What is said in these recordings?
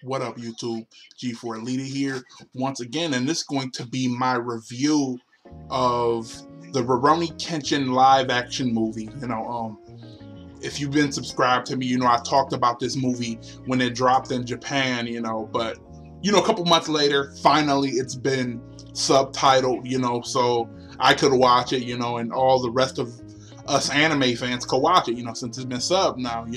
What up, YouTube? G4 Elite here once again, and this is going to be my review of the Rurouni Kenshin live action movie. If you've been subscribed to me, I talked about this movie when it dropped in Japan, but a couple months later, finally it's been subtitled, so I could watch it, and all the rest of us anime fans could watch it, since it's been subbed now,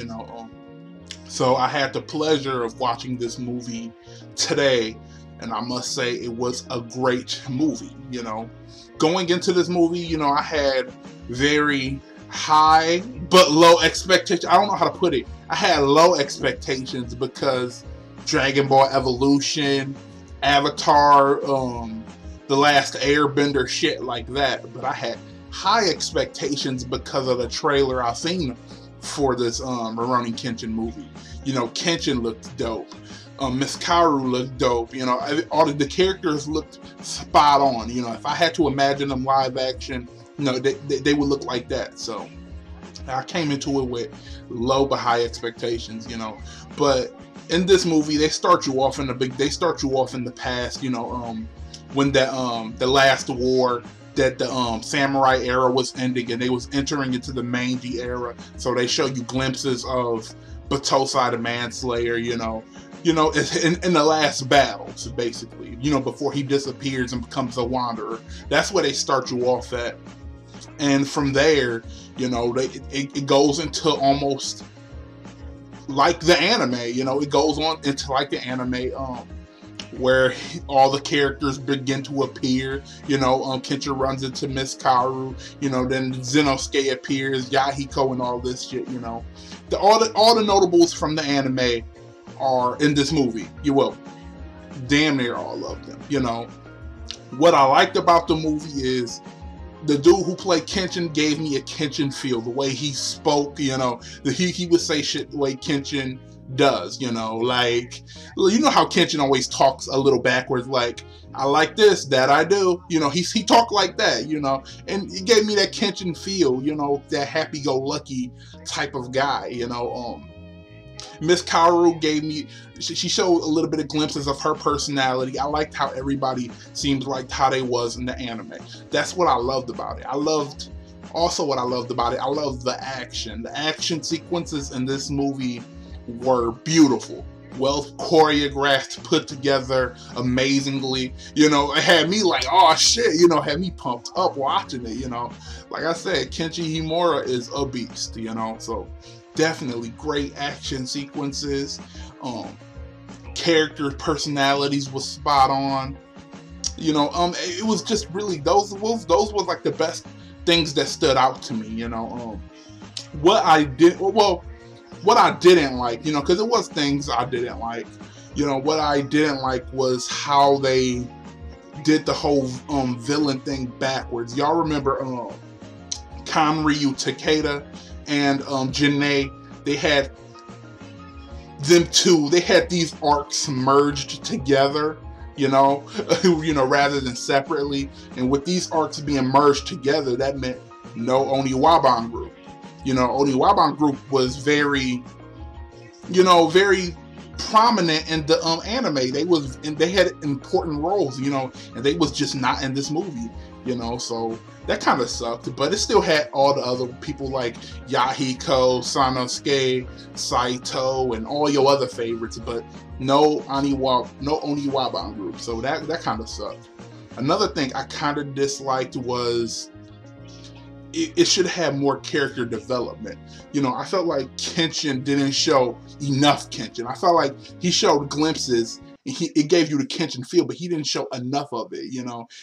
So I had the pleasure of watching this movie today, and I must say it was a great movie. Going into this movie, I had very high but low expectations. I don't know how to put it. I had low expectations because Dragon Ball Evolution, Avatar, The Last Airbender, shit like that. But I had high expectations because of the trailer I seen for this Rurouni Kenshin movie. Kenshin looked dope. Miss Kaoru looked dope. All of the characters looked spot on. If I had to imagine them live action, they would look like that. So I came into it with low but high expectations. But in this movie, they start you off in the past. When the last war, that the samurai era was ending and they was entering into the Meiji era. So they show you glimpses of Batosai the Manslayer, in the last battles, basically, before he disappears and becomes a wanderer. That's where they start you off at. And from there, it goes into almost like the anime, it goes on into like the anime, where all the characters begin to appear. Kenshin runs into Miss Kaoru, then Zenosuke appears, Yahiko, and all this shit. All the notables from the anime are in this movie. Damn near all of them. What I liked about the movie is the dude who played Kenshin gave me a Kenshin feel. The way he spoke, he would say shit the way Kenshin does, like, how Kenshin always talks a little backwards, like, I like this, that I do, he talked like that, and it gave me that Kenshin feel, that happy-go-lucky type of guy. Miss Kaoru gave me, she showed a little bit of glimpses of her personality. I liked how everybody seemed like how they was in the anime. That's what I loved about it. I loved the action. The action sequences in this movie were beautiful, well choreographed, put together amazingly. It had me like, oh shit, had me pumped up watching it. Like I said, Kenshin Himura is a beast. So definitely great action sequences. Character personalities was spot on. It was just really those was like the best things that stood out to me. What I didn't like, because it was things I didn't like. What I didn't like was how they did the whole villain thing backwards. Y'all remember Kanryu Takeda and Janae? They had them two. They had these arcs merged together, rather than separately. And with these arcs being merged together, that meant no Oniwaban group. Oniwaban group was very prominent in the anime. They had important roles, and they was just not in this movie, so that kind of sucked. But it still had all the other people like Yahiko, Sanosuke, Saito, and all your other favorites, but no Oniwaban group. So that kind of sucked. Another thing I kind of disliked was it should have more character development. I felt like Kenshin didn't show enough Kenshin. I felt like he showed glimpses, and it gave you the Kenshin feel, but he didn't show enough of it,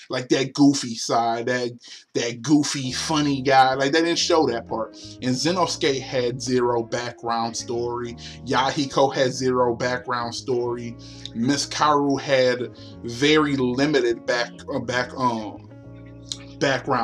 like that goofy side, that goofy, funny guy, like they didn't show that part. And Zenosuke had zero background story. Yahiko had zero background story. Miss Kaoru had very limited background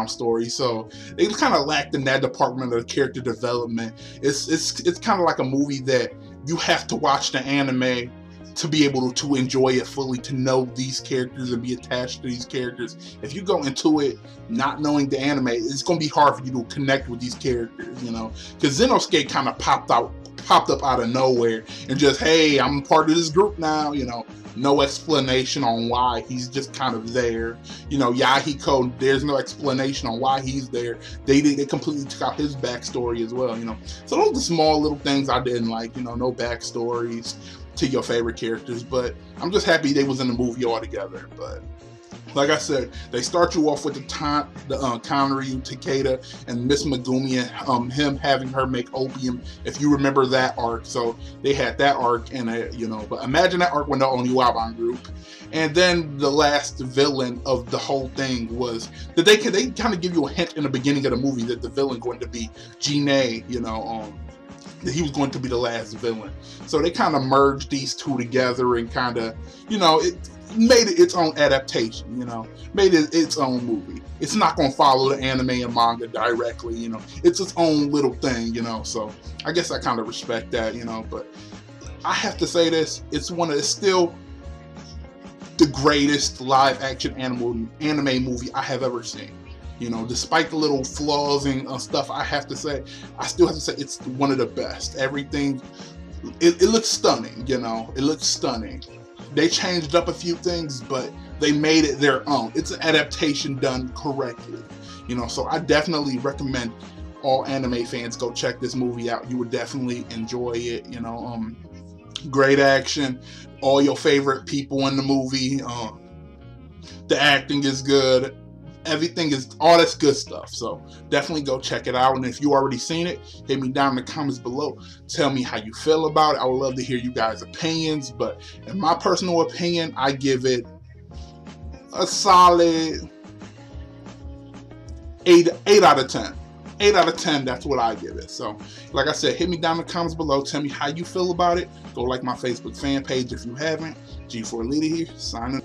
story, so it kind of lacked in that department of character development. It's kind of like a movie that you have to watch the anime to be able to enjoy it fully, to know these characters and be attached to these characters. If you go into it not knowing the anime, it's going to be hard for you to connect with these characters, because Zenosuke kind of popped out popped up out of nowhere and just, hey, I'm part of this group now, you know. No explanation on why. He's just kind of there. You know, Yahiko, there's no explanation on why he's there. They completely took out his backstory as well, you know. So those are the small little things I didn't like, you know, no backstories to your favorite characters. But I'm just happy they was in the movie all together. But like I said, they start you off with the Kanryu, Takeda, and Miss Megumi, and him having her make opium, if you remember that arc. So they had that arc, and you know, but imagine that arc with the Oniwaban group. And then the last villain of the whole thing was that they kind of give you a hint in the beginning of the movie that the villain going to be Jinei, you know, that he was going to be the last villain. So they kind of merged these two together and kind of, you know, it made it its own adaptation, you know, made it its own movie. It's not going to follow the anime and manga directly, you know, it's its own little thing, you know, so I guess I kind of respect that, you know, but I have to say this, it's still the greatest live action anime movie I have ever seen. You know, despite the little flaws and stuff, I still have to say it's one of the best. Everything, it looks stunning, you know, it looks stunning. They changed up a few things, but they made it their own. It's an adaptation done correctly, you know, so I definitely recommend all anime fans go check this movie out. You would definitely enjoy it, you know. Great action, all your favorite people in the movie, the acting is good, everything is, all that's good stuff. So definitely go check it out. And if you already seen it, hit me down in the comments below. Tell me how you feel about it. I would love to hear you guys' opinions. But in my personal opinion, I give it a solid 8 out of 10. 8 out of 10, that's what I give it. So, like I said, hit me down in the comments below. Tell me how you feel about it. Go like my Facebook fan page if you haven't. G4 Leader here, signing.